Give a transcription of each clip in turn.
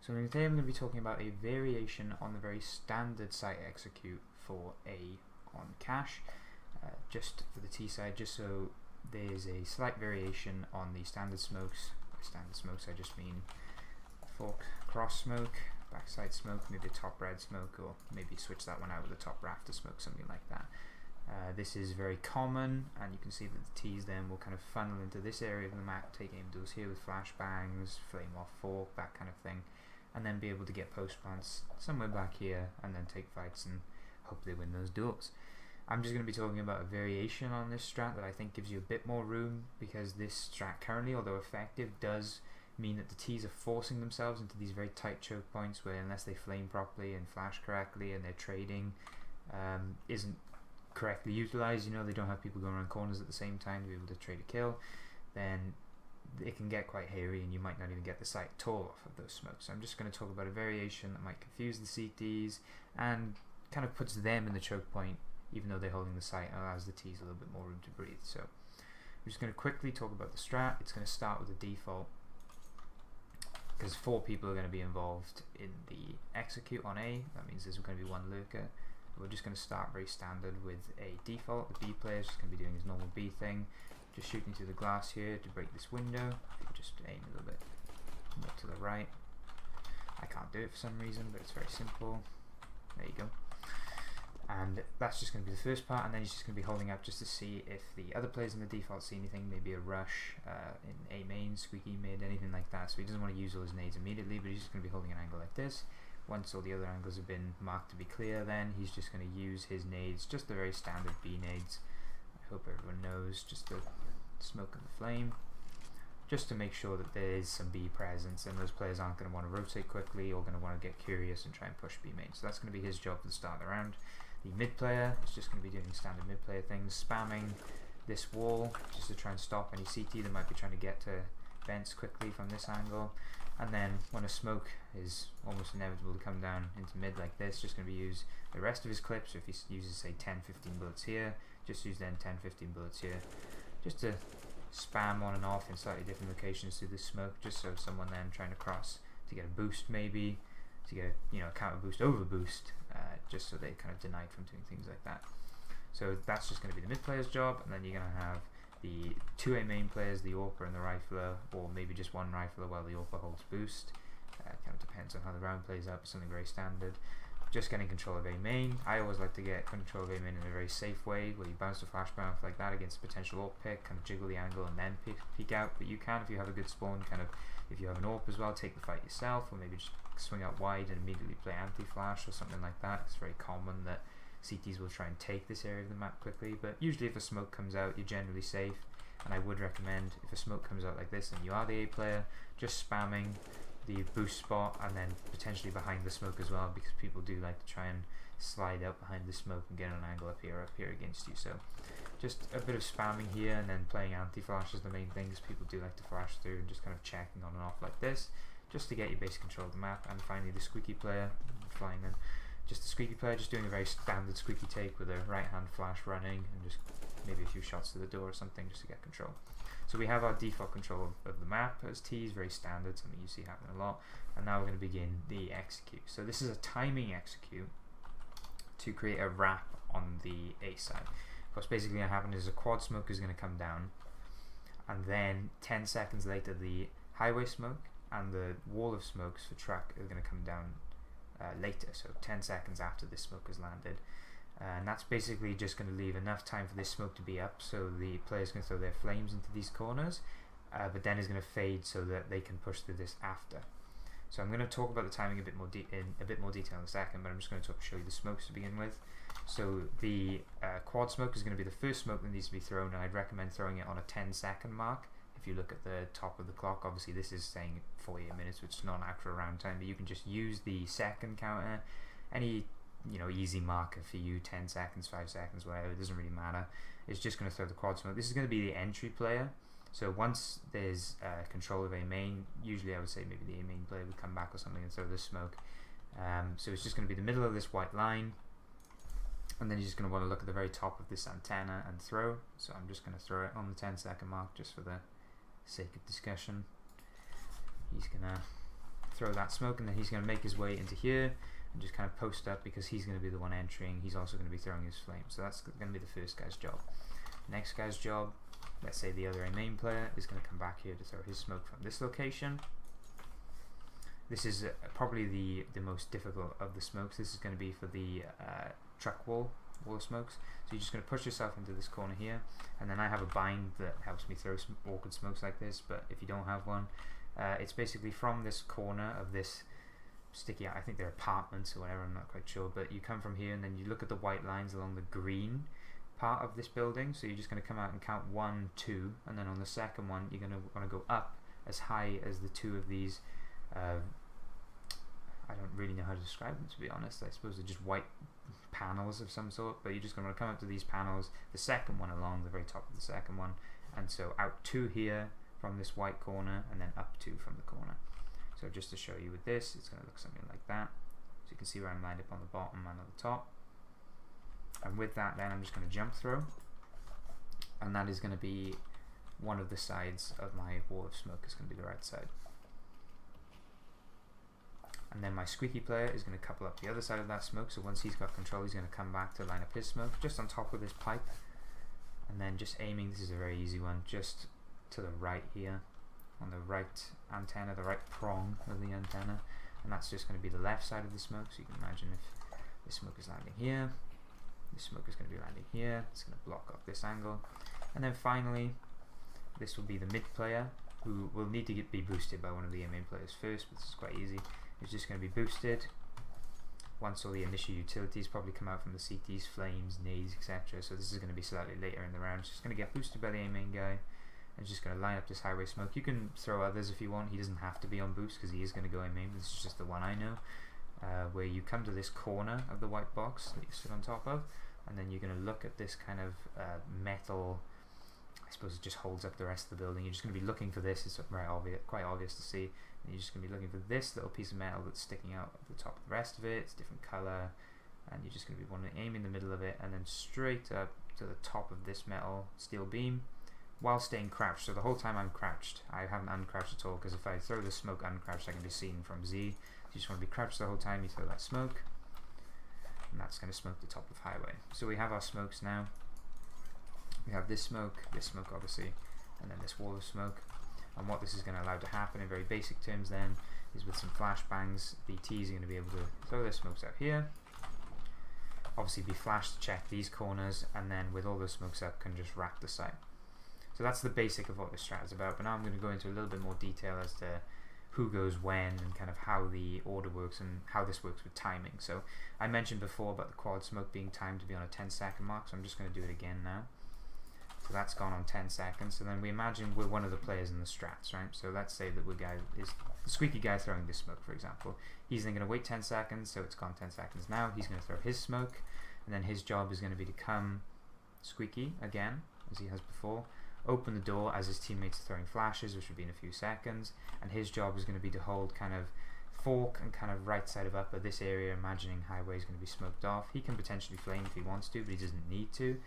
So today I'm going to be talking about a variation on the very standard site execute for A on cache, just for the T side, just so there's a slight variation on the standard smokes. By standard smokes I just mean fork cross smoke, backside smoke, maybe a top red smoke, or maybe switch that one out with a top rafter smoke, something like that. This is very common, and you can see that the T's then will kind of funnel into this area of the map, take aim duels here with flashbangs, flame off fork, that kind of thing, and then be able to get post plants somewhere back here and then take fights and hopefully win those duels. I'm just going to be talking about a variation on this strat that I think gives you a bit more room, because this strat currently, although effective, does mean that the T's are forcing themselves into these very tight choke points where, unless they flame properly and flash correctly and their trading isn't correctly utilized, you know, they don't have people going around corners at the same time to be able to trade a kill, then it can get quite hairy and you might not even get the site at all off of those smokes. So I'm just going to talk about a variation that might confuse the CTs and kind of puts them in the choke point even though they're holding the site, and allows the T's a little bit more room to breathe. So I'm just going to quickly talk about the strat. It's going to start with the default, because 4 people are going to be involved in the execute on A. That means there's going to be 1 lurker. We're just going to start very standard with a default. The B player is just going to be doing his normal B thing, just shooting through the glass here to break this window. Just aim a little bit more to the right. I can't do it for some reason, but it's very simple. There you go. And that's just going to be the first part, and then he's just going to be holding up just to see if the other players in the default see anything, maybe a rush in A main, squeaky mid, anything like that. So he doesn't want to use all his nades immediately, but he's just going to be holding an angle like this. Once all the other angles have been marked to be clear, then he's just going to use his nades, just the very standard B nades. I hope everyone knows, just the smoke and the flame, just to make sure that there is some B presence and those players aren't going to want to rotate quickly or going to want to get curious and try and push B main. So that's going to be his job for the start of the round. The mid player is just going to be doing standard mid player things, spamming this wall just to try and stop any CT that might be trying to get to vents quickly from this angle. And then when a smoke is almost inevitable to come down into mid like this, just going to be use the rest of his clips. So if he uses say 10-15 bullets here, just use then 10-15 bullets here, just to spam on and off in slightly different locations through this smoke, just so someone then trying to cross to get a boost, maybe to get a counter boost over boost, just so they kind of denied from doing things like that. So that's just going to be the mid player's job, and then you're going to have the 2 A main players, the AWPer and the rifler, or maybe just 1 rifler while the AWPer holds boost. Kind of depends on how the round plays out, but something very standard. Just getting control of A main. I always like to get control of A main in a very safe way, where you bounce the flashbang off like that against a potential AWP pick, kind of jiggle the angle and then peek out. But you can, if you have a good spawn, kind of, if you have an AWP as well, take the fight yourself, or maybe just swing out wide and immediately play anti-flash or something like that. It's very common that CTs will try and take this area of the map quickly, but usually if a smoke comes out, you're generally safe. And I would recommend, if a smoke comes out like this and you are the A player, just spamming the boost spot and then potentially behind the smoke as well, because people do like to try and slide out behind the smoke and get an angle up here against you. So just a bit of spamming here, and then playing anti-flash is the main thing, because people do like to flash through, and just kind of checking on and off like this, just to get your basic control of the map. And finally the squeaky player, flying then, just the squeaky player, just doing a very standard squeaky take with a right hand flash running, and just maybe a few shots to the door or something just to get control. So we have our default control of the map as T's, very standard, something you see happen a lot. And now we're going to begin the execute. So this is a timing execute to create a wrap on the A side. What's basically going to happen is a quad smoke is going to come down, and then 10 seconds later the highway smoke and the wall of smokes for truck are going to come down later, so 10 seconds after this smoke has landed. And that's basically just going to leave enough time for this smoke to be up, so the players can throw their flames into these corners, but then is going to fade so that they can push through this after. So I'm going to talk about the timing a bit more in a bit more detail in a second, but I'm just going to show you the smokes to begin with. So the quad smoke is going to be the first smoke that needs to be thrown, and I'd recommend throwing it on a 10-second mark. If you look at the top of the clock, obviously this is saying 48 minutes, which is not an actual round time, but you can just use the second counter, any easy marker for you, 10 seconds, 5 seconds, whatever, it doesn't really matter. It's just going to throw the quad smoke. This is going to be the entry player. So once there's control of A main, usually I would say maybe the A main player would come back or something and throw this smoke. So it's just going to be the middle of this white line, and then you're just going to want to look at the very top of this antenna and throw. So I'm just going to throw it on the 10-second mark just for the sake of discussion. He's going to throw that smoke, and then he's going to make his way into here and just kind of post up because he's going to be the one entering. He's also going to be throwing his flame. So that's going to be the first guy's job. Next guy's job, let's say the other A main player, is going to come back here to throw his smoke from this location. This is probably the most difficult of the smokes. This is going to be for the truck wall smokes. So you're just going to push yourself into this corner here, and then I have a bind that helps me throw some awkward smokes like this, but if you don't have one, it's basically from this corner of this sticky out, I think they're apartments or whatever, I'm not quite sure, but you come from here and then you look at the white lines along the green part of this building. So you're just going to come out and count 1, 2, and then on the second one you're going to want to go up as high as the two of these I don't really know how to describe them, to be honest. I suppose they're just white panels of some sort, but you're just going to come up to these panels, the second one along the very top of the second one, and so out 2 here from this white corner, and then up 2 from the corner. So just to show you with this, it's going to look something like that. So you can see where I'm lined up on the bottom and on the top. And with that then I'm just going to jump throw, and that is going to be one of the sides of my wall of smoke. Is going to be the right side. And then my squeaky player is going to couple up the other side of that smoke, so once he's got control he's going to come back to line up his smoke just on top of this pipe, and then just aiming, this is a very easy one, just to the right here on the right antenna, the right prong of the antenna, and that's just going to be the left side of the smoke. So you can imagine if this smoke is landing here, this smoke is going to be landing here, it's going to block off this angle, and then finally this will be the mid player, who will need to be boosted by one of the main players first, but this is quite easy. It's just going to be boosted once all the initial utilities probably come out from the CTs, flames, nades, etc. So this is going to be slightly later in the round. It's just going to get boosted by the A main guy, and just going to line up this highway smoke. You can throw others if you want. He doesn't have to be on boost because he is going to go A main. This is just the one I know, where you come to this corner of the white box that you sit on top of, and then you're going to look at this kind of metal. I suppose it just holds up the rest of the building. You're just going to be looking for this. It's very obvious, quite obvious to see. And you're just going to be looking for this little piece of metal that's sticking out of the top of the rest of it. It's a different color, and you're just going to be wanting to aim in the middle of it, and then straight up to the top of this metal steel beam, while staying crouched. So the whole time I'm crouched. I haven't uncrouched at all, because if I throw the smoke uncrouched, I can be seen from Z. So you just want to be crouched the whole time you throw that smoke, and that's going to smoke the top of highway. So we have our smokes now. We have this smoke obviously, and then this wall of smoke. And what this is going to allow to happen in very basic terms then is with some flashbangs, the Ts are going to be able to throw their smokes out here, obviously be flashed to check these corners, and then with all those smokes up can just wrap the site. So that's the basic of what this strat is about, but now I'm going to go into a little bit more detail as to who goes when and kind of how the order works and how this works with timing. So I mentioned before about the quad smoke being timed to be on a 10-second mark, so I'm just going to do it again now. So that's gone on 10 seconds. So then we imagine we're one of the players in the strats, right? So let's say that is the squeaky guy throwing this smoke, for example. He's then going to wait 10 seconds, so it's gone 10 seconds now. He's going to throw his smoke, and then his job is going to be to come squeaky again, as he has before, open the door as his teammates are throwing flashes, which would be in a few seconds, and his job is going to be to hold kind of fork and kind of right side of upper this area, imagining highway is going to be smoked off. He can potentially flame if he wants to, but he doesn't need to.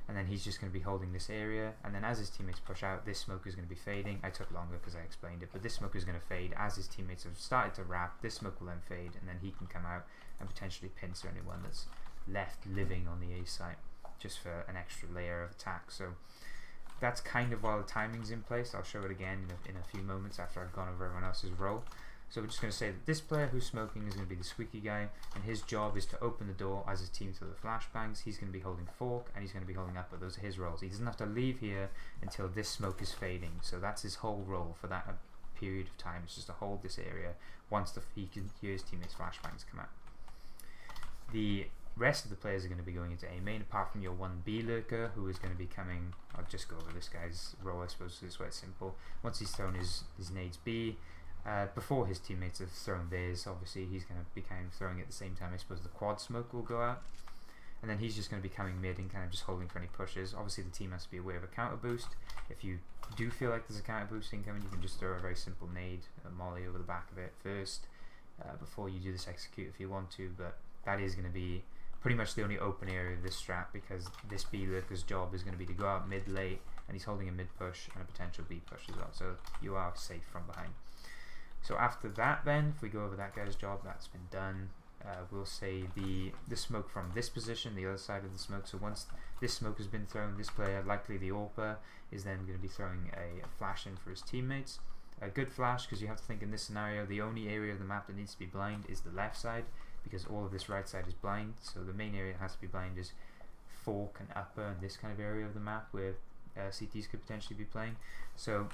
And then he's just going to be holding this area, and then as his teammates push out, this smoke is going to be fading. I took longer because I explained it, but this smoke is going to fade as his teammates have started to wrap. This smoke will then fade, and then he can come out and potentially pincer anyone that's left living on the A site, just for an extra layer of attack. So that's kind of while the timing's in place. I'll show it again in a few moments after I've gone over everyone else's role. So we're just going to say that this player who's smoking is going to be the squeaky guy, and his job is to open the door as his team throw the flashbangs. He's going to be holding fork, and he's going to be holding up, but those are his roles. He doesn't have to leave here until this smoke is fading. So that's his whole role for that period of time. It's just to hold this area once he can hear his teammates' flashbangs come out. The rest of the players are going to be going into A main, apart from your 1B lurker, who is going to be coming. I'll just go over this guy's role, I suppose, this way it's simple. Once he's thrown his nades B, before his teammates have thrown theirs, obviously he's going to be kind of throwing at the same time. I suppose the quad smoke will go out, and then he's just going to be coming mid and kind of just holding for any pushes. Obviously the team has to be aware of a counter boost. If you do feel like there's a counter boost incoming, you can just throw a very simple nade, a molly over the back of it first, before you do this execute if you want to, but that is going to be pretty much the only open area of this strat, because this B lurker's job is going to be to go out mid late, and he's holding a mid push and a potential B push as well, so you are safe from behind. So after that then, if we go over that guy's job, that's been done. We'll say the smoke from this position, the other side of the smoke. So once this smoke has been thrown, this player, likely the AWPer, is then going to be throwing a flash in for his teammates. A good flash, because you have to think in this scenario, the only area of the map that needs to be blind is the left side, because all of this right side is blind. So the main area that has to be blind is fork and upper and this kind of area of the map where CTs could potentially be playing. So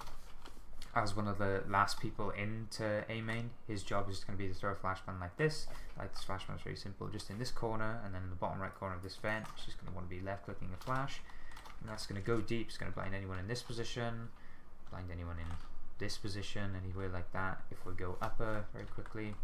as one of the last people into A main, his job is going to be to throw a flashbang like this. Like this flashbang is very simple, just in this corner, and then in the bottom right corner of this vent, it's just going to want to be left clicking a flash, and that's going to go deep. It's going to blind anyone in this position, blind anyone in this position, anywhere like that. If we go upper very quickly, you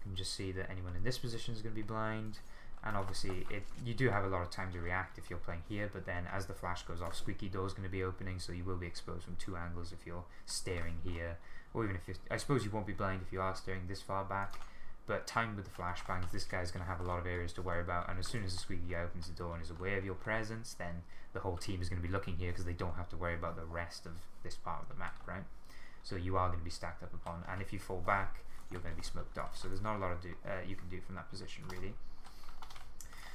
can just see that anyone in this position is going to be blind. And obviously you do have a lot of time to react if you're playing here, but then as the flash goes off, squeaky door is going to be opening, so you will be exposed from two angles if you're staring here, or even if I suppose you won't be blind if you are staring this far back, but timed with the flashbangs, this guy's going to have a lot of areas to worry about, and as soon as the squeaky guy opens the door and is aware of your presence, then the whole team is going to be looking here because they don't have to worry about the rest of this part of the map, right? So you are going to be stacked up upon, and if you fall back, you're going to be smoked off, so there's not a lot of you can do from that position really.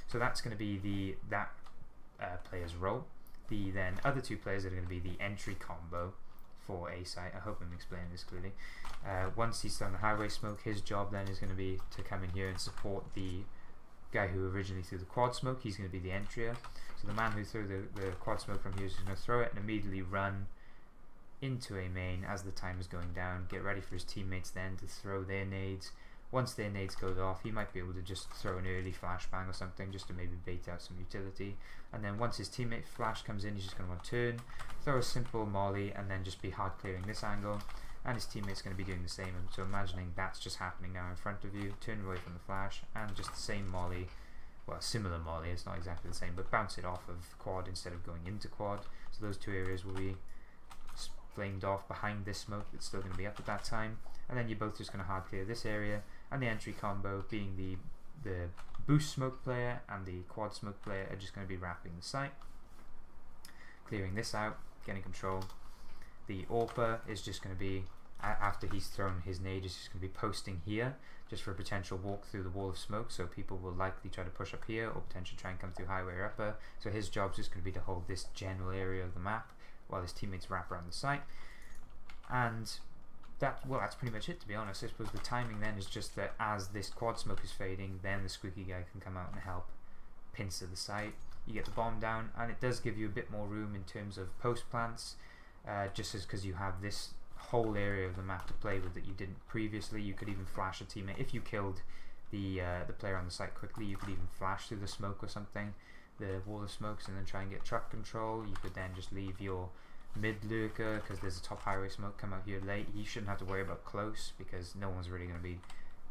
So that's going to be that player's role. The then other two players are going to be the entry combo for A site. I hope I'm explaining this clearly. Once he's done the highway smoke, his job then is going to be to come in here and support the guy who originally threw the quad smoke. He's going to be the entryer. So the man who threw the quad smoke from here is going to throw it and immediately run into A main as the time is going down. Get ready for his teammates then to throw their nades. Once their nades goes off, he might be able to just throw an early flashbang or something just to maybe bait out some utility. And then once his teammate flash comes in, he's just going to want to turn, throw a simple molly, and then just be hard clearing this angle. And his teammate's going to be doing the same. So imagining that's just happening now in front of you, turn away from the flash, and just the same molly, well, similar molly, it's not exactly the same, but bounce it off of quad instead of going into quad. So those two areas will be flamed off behind this smoke that's still going to be up at that time. And then you're both just going to hard clear this area, and the entry combo being the boost smoke player and the quad smoke player are just going to be wrapping the site, clearing this out, getting control. The AWPer is just going to be, after he's thrown his nade, is just going to be posting here just for a potential walk through the wall of smoke, so people will likely try to push up here or potentially try and come through highway or upper. So his job is just going to be to hold this general area of the map while his teammates wrap around the site. And that's pretty much it, to be honest. I suppose the timing then is just that as this quad smoke is fading, then the squeaky guy can come out and help pincer the site. You get the bomb down, and it does give you a bit more room in terms of post plants, just as because you have this whole area of the map to play with that you didn't previously. You could even flash a teammate if you killed the player on the site quickly. You could even flash through the smoke or something, the wall of smokes, and then try and get truck control. You could then just leave your mid lurker, because there's a top highway smoke, come out here late. He shouldn't have to worry about close because no one's really going to be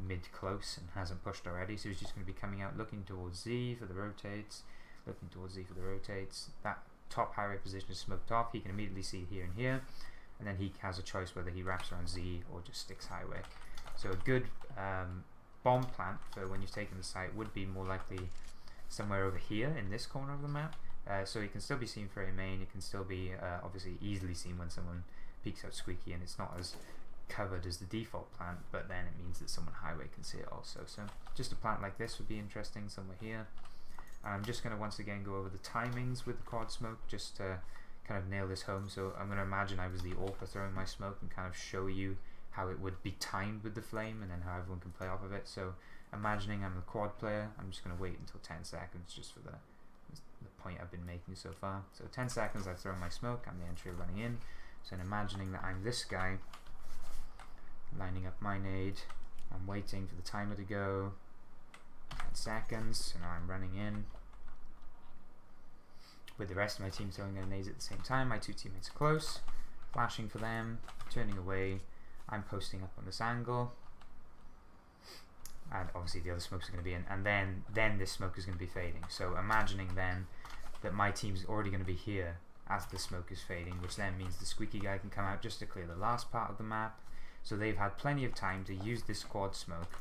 mid close and hasn't pushed already, so he's just going to be coming out looking towards Z for the rotates, looking towards Z for the rotates. That top highway position is smoked off. He can immediately see here and here, and then he has a choice whether he wraps around Z or just sticks highway. So a good bomb plant for when you've taken the site would be more likely somewhere over here in this corner of the map. So it can still be seen for A main, it can still be obviously easily seen when someone peeks out squeaky, and it's not as covered as the default plant, but then it means that someone highway can see it also. So just a plant like this would be interesting somewhere here. I'm just going to once again go over the timings with the quad smoke just to kind of nail this home. So I'm going to imagine I was the AWPer throwing my smoke and kind of show you how it would be timed with the flame and then how everyone can play off of it. So imagining I'm the quad player, I'm just going to wait until 10 seconds just for the point I've been making so far. So 10 seconds I throw my smoke, I'm the entry running in. So in imagining that I'm this guy, lining up my nade, I'm waiting for the timer to go, 10 seconds, so now I'm running in. With the rest of my team throwing their nades at the same time, my two teammates are close, flashing for them, turning away, I'm posting up on this angle, and obviously the other smokes are going to be in, and then this smoke is going to be fading. So imagining then that my team's already going to be here as the smoke is fading, which then means the squeaky guy can come out just to clear the last part of the map. So they've had plenty of time to use this quad smoke,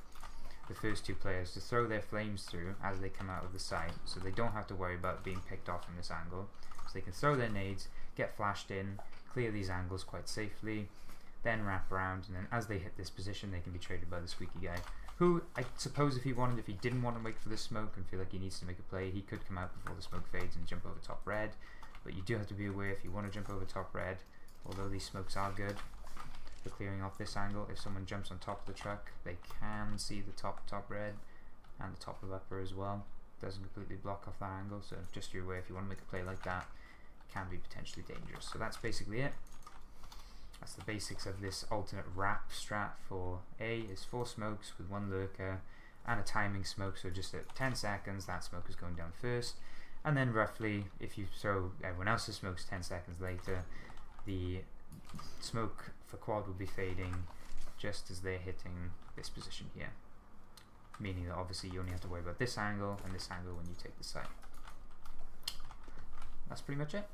the first two players, to throw their flames through as they come out of the site, so they don't have to worry about being picked off from this angle. So they can throw their nades, get flashed in, clear these angles quite safely. then wrap around, and then as they hit this position they can be traded by the squeaky guy, who I suppose if he didn't want to wait for the smoke and feel like he needs to make a play, he could come out before the smoke fades and jump over top red. But you do have to be aware if you want to jump over top red, although these smokes are good for clearing off this angle, if someone jumps on top of the truck they can see the top red and the top of upper as well. Doesn't completely block off that angle, so just your way if you want to make a play like that, it can be potentially dangerous. So that's basically it. That's the basics of this alternate wrap strat for A. Is 4 smokes with 1 lurker and a timing smoke, so just at 10 seconds that smoke is going down first, and then roughly if you throw everyone else's smokes 10 seconds later, the smoke for quad will be fading just as they're hitting this position here, meaning that obviously you only have to worry about this angle and this angle when you take the site. That's pretty much it.